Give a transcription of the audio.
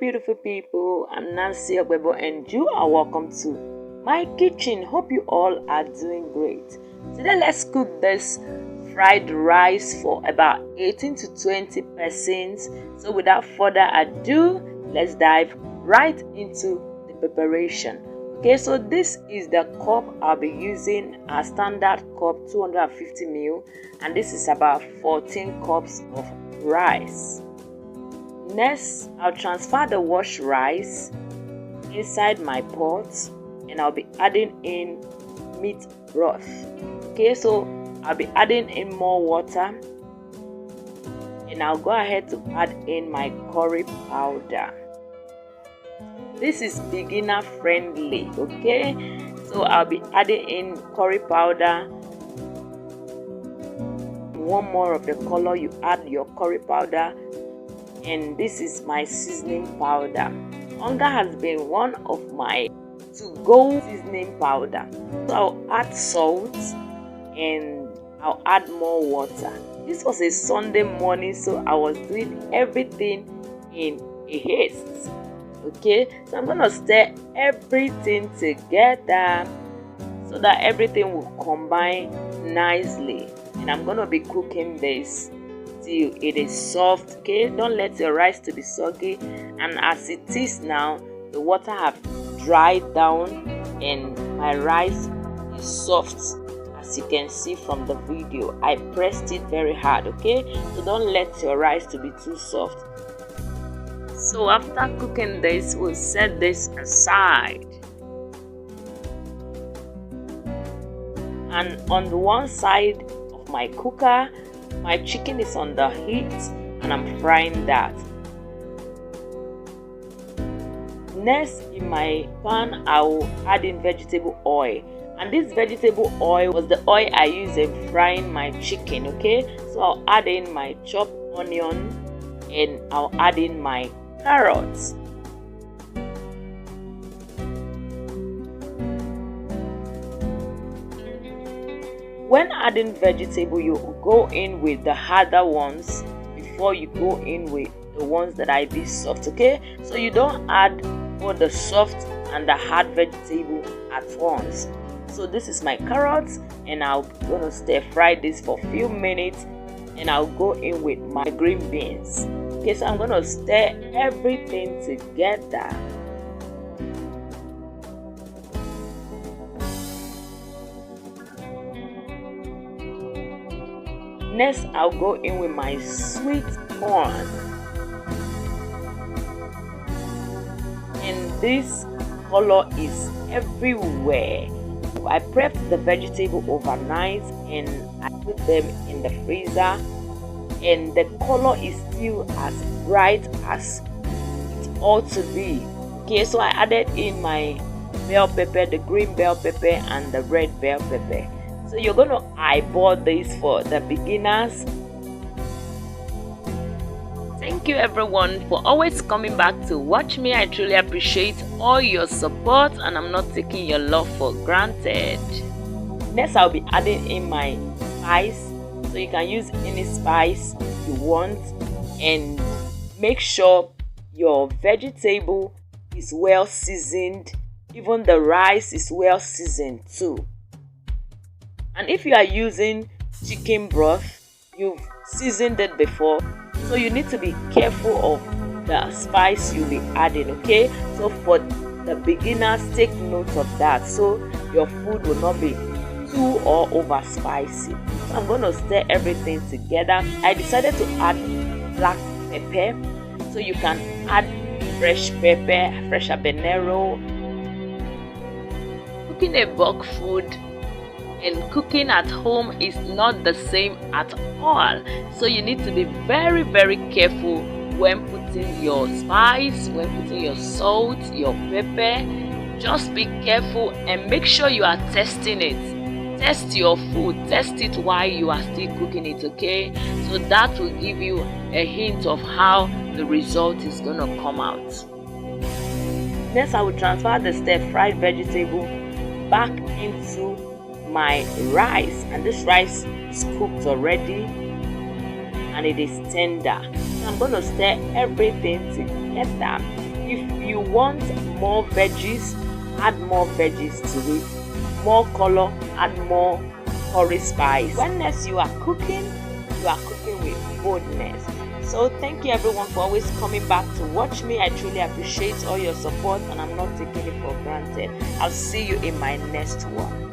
beautiful people. I'm Nancy Ogbebo and you are welcome to my kitchen. Hope you all are doing great. Today let's cook this fried rice for about 18 to 20%. So without further ado, let's dive right into the preparation. Okay, so this is the cup I'll be using, a standard cup 250 ml, and this is about 14 cups of rice. Next, I'll transfer the washed rice inside my pot and I'll be adding in meat broth. Okay, so I'll be adding in more water and I'll go ahead to add in my curry powder. This is beginner friendly, okay? So I'll be adding in curry powder. One more of the color, you add your curry powder. And this is my seasoning powder. Onga has been one of my to-go seasoning powder. So I'll add salt and I'll add more water. This was a Sunday morning, so I was doing everything in a haste. Okay, so I'm gonna stir everything together so that everything will combine nicely. And I'm gonna be cooking this till it is soft. Okay, don't let your rice to be soggy, and as it is now, the water have dried down and my rice is soft, as you can see from the video. I pressed it very hard. Okay, so don't let your rice to be too soft. So after cooking this, we'll set this aside. And on the one side of my cooker, my chicken is on the heat and I'm frying that. Next, in my pan, I will add in vegetable oil. And this vegetable oil was the oil I use in frying my chicken, okay? So I'll add in my chopped onion and I'll add in my carrots. When adding vegetable, you go in with the harder ones before you go in with the ones that I did soft, okay? So you don't add both the soft and the hard vegetable at once. So this is my carrots and I'm gonna stir fry this for a few minutes and I'll go in with my green beans. Okay, so I'm gonna stir everything together. Next, I'll go in with my sweet corn. And this color is everywhere. I prepped the vegetable overnight and I put them in the freezer. And the color is still as bright as it ought to be. Okay, so I added in my bell pepper, the green bell pepper and the red bell pepper. So you're going to eyeball this for the beginners. Thank you everyone for always coming back to watch me. I truly appreciate all your support and I'm not taking your love for granted. Next, I'll be adding in my spice. So you can use any spice you want and make sure your vegetable is well seasoned. Even the rice is well seasoned too. And if you are using chicken broth, you've seasoned it before, so you need to be careful of the spice you'll be adding, okay? So for the beginners, take note of that so your food will not be too or over spicy. So I'm going to stir everything together. I decided to add black pepper, so you can add fresh pepper, fresh habanero. Cooking a bulk food and cooking at home is not the same at all, so you need to be very careful when putting your spice, when putting your salt, your pepper. Just be careful and make sure you are testing it. Test your food, test it while you are still cooking it, okay? So that will give you a hint of how the result is gonna come out. Next, I will transfer the stir-fried vegetable back into my rice, and this rice is cooked already and it is tender. So I'm going to stir everything together you want more veggies, add more veggies to it. More color, add more curry spice. When next you are cooking with boldness. So thank you everyone for always coming back to watch me. I truly appreciate all your support and I'm not taking it for granted. I'll see you in my next one.